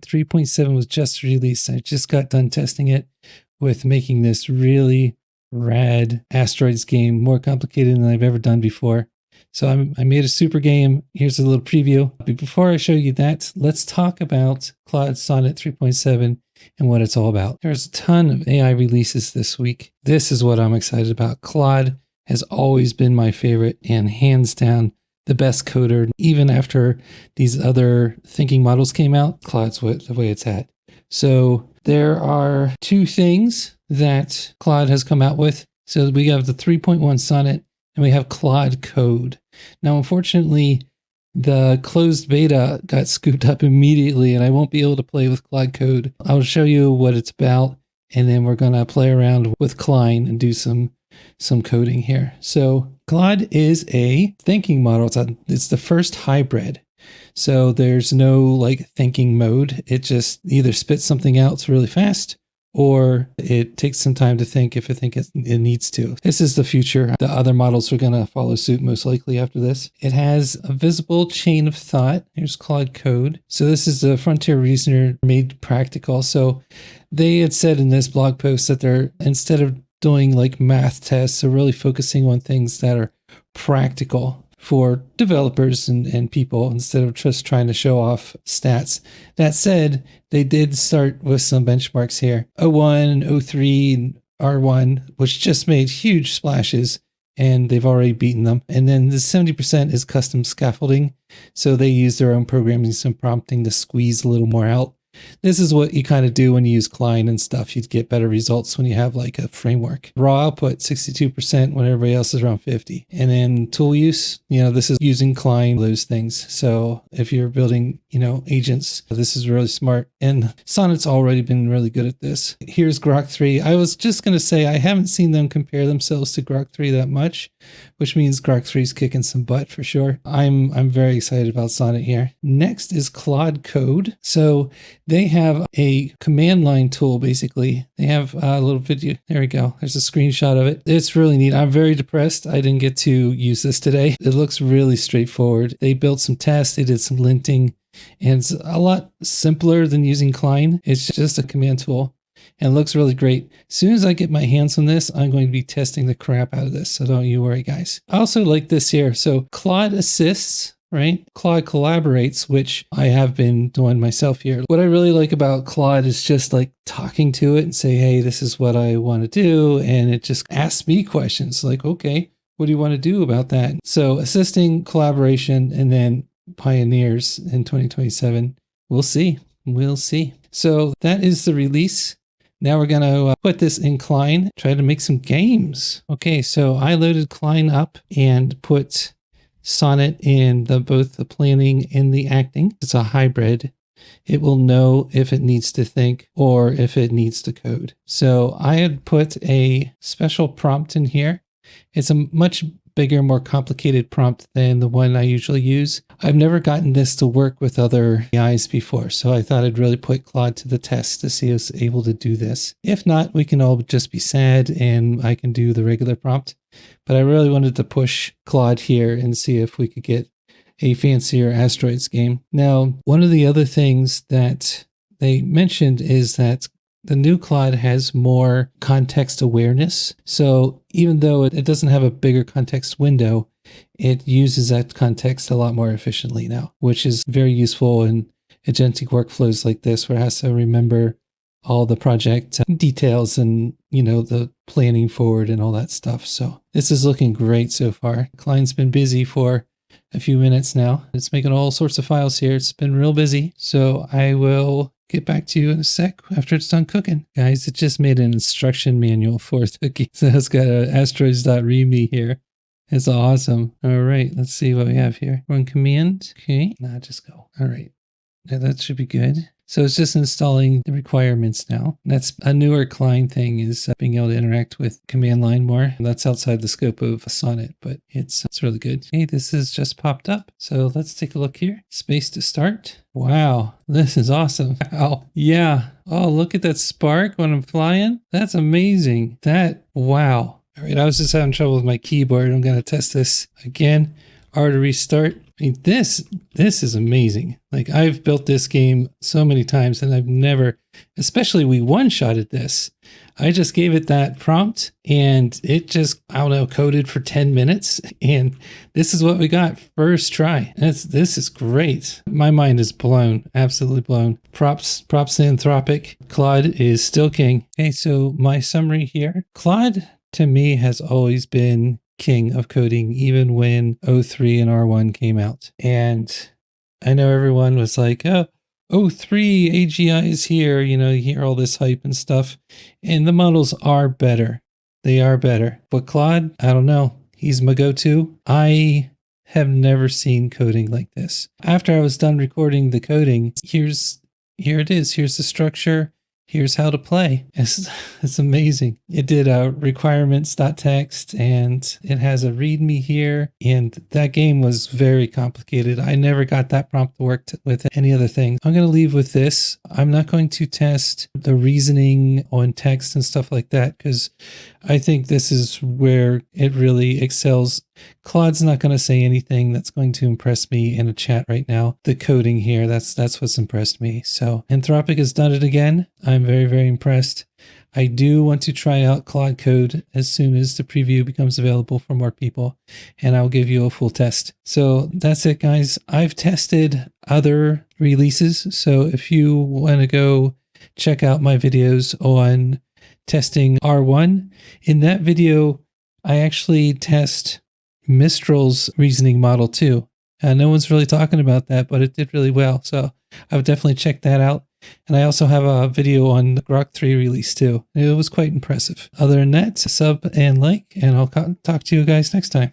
3.7 was just released. I just got done testing it with making this really rad asteroids game, more complicated than I've ever done before. So I made a super game. Here's a little preview. But before I show you that, let's talk about Claude Sonnet 3.7 and what it's all about. There's a ton of AI releases this week. This is what I'm excited about. Claude has always been my favorite and hands down the best coder. Even after these other thinking models came out, Claude's the way it's at. So there are two things that Claude has come out with. So we have the 3.1 Sonnet and we have Claude Code. Now, unfortunately, the closed beta got scooped up immediately and I won't be able to play with Claude Code. I'll show you what it's about and then we're going to play around with Klein and do some coding here. So Claude is a thinking model. It's the first hybrid. So there's no like thinking mode. It just either spits something out really fast or it takes some time to think if it needs to. This is the future. The other models are going to follow suit most likely after this. It has a visible chain of thought. Here's Claude Code. So this is the frontier reasoner made practical. So they had said in this blog post that they're, instead of doing like math tests, they're really focusing on things that are practical for developers and people instead of just trying to show off stats. That said, they did start with some benchmarks here. O1, O3, and R1, which just made huge splashes, and they've already beaten them. And then the 70% is custom scaffolding. So they use their own programming, some prompting to squeeze a little more out. This is what you kind of do when you use Klein and stuff. You'd get better results when you have like a framework. Raw output 62% when everybody else is around 50. And then tool use, this is using Klein, those things. So if you're building, agents, this is really smart. And Sonnet's already been really good at this. Here's Grok 3. I was just going to say I haven't seen them compare themselves to Grok 3 that much, which means Grok 3 is kicking some butt for sure. I'm very excited about Sonnet here. Next is Claude Code. So they have a command line tool, basically. They have a little video. There we go. There's a screenshot of it. It's really neat. I'm very depressed I didn't get to use this today. It looks really straightforward. They built some tests. They did some linting. And it's a lot simpler than using Klein. It's just a command tool. And it looks really great. As soon as I get my hands on this, I'm going to be testing the crap out of this. So don't you worry, guys. I also like this here. So Claude assists, right? Claude collaborates, which I have been doing myself here. What I really like about Claude is just like talking to it and say, hey, this is what I want to do. And it just asks me questions like, okay, what do you want to do about that? So assisting, collaboration, and then pioneers in 2027. We'll see. We'll see. So that is the release. Now we're going to put this in Klein, try to make some games. Okay, so I loaded Klein up and put Sonnet in both the planning and the acting. It's a hybrid. It will know if it needs to think or if it needs to code. So I had put a special prompt in here. It's a much bigger, more complicated prompt than the one I usually use. I've never gotten this to work with other AIs before, so I thought I'd really put Claude to the test to see if it's able to do this. If not, we can all just be sad and I can do the regular prompt. But I really wanted to push Claude here and see if we could get a fancier asteroids game. Now, one of the other things that they mentioned is that the new Claude has more context awareness. So even though it doesn't have a bigger context window, it uses that context a lot more efficiently now, which is very useful in agentic workflows like this, where it has to remember all the project details and, the planning forward and all that stuff. So this is looking great so far. Klein's been busy for a few minutes now. It's making all sorts of files here. It's been real busy. So I will get back to you in a sec after it's done cooking. Guys, it just made an instruction manual for Thuki. So it's got a asteroids.readme here. It's awesome. All right, let's see what we have here. Run command. Okay, now just go. All right, now that should be good. So it's just installing the requirements now. That's a newer Klein thing, is being able to interact with command line more. That's outside the scope of Sonnet, but it's really good. Okay, this has just popped up. So let's take a look here. Space to start. Wow, this is awesome. Wow. Yeah. Oh, look at that spark when I'm flying. That's amazing. Wow. All right, I was just having trouble with my keyboard. I'm going to test this again. R to restart. I mean, this is amazing. Like, I've built this game so many times and I've never, especially we one-shotted this. I just gave it that prompt and it just, I don't know, coded for 10 minutes. And this is what we got first try. This is great. My mind is blown, absolutely blown. Props to Anthropic. Claude is still king. Okay, so my summary here. Claude, to me, has always been king of coding, even when O3 and R1 came out. And I know everyone was like, oh, O3 AGI is here. You know, you hear all this hype and stuff. And the models are better. They are better. But Claude, I don't know. He's my go-to. I have never seen coding like this. After I was done recording the coding, here it is. Here's the structure. Here's how to play. It's amazing. It did requirements.txt and it has a readme here. And that game was very complicated. I never got that prompt to work with any other thing. I'm going to leave with this. I'm not going to test the reasoning on text and stuff like that because I think this is where it really excels. Claude's not going to say anything that's going to impress me in a chat right now. The coding here, that's what's impressed me. So Anthropic has done it again. I'm very, very impressed. I do want to try out Claude Code as soon as the preview becomes available for more people, and I'll give you a full test. So that's it, guys. I've tested other releases. So if you want to go check out my videos on testing R1, in that video, I actually test Mistral's reasoning model too. No one's really talking about that, but it did really well. So I would definitely check that out. And I also have a video on the Grok 3 release too. It was quite impressive. Other than that, sub and like, and I'll talk to you guys next time.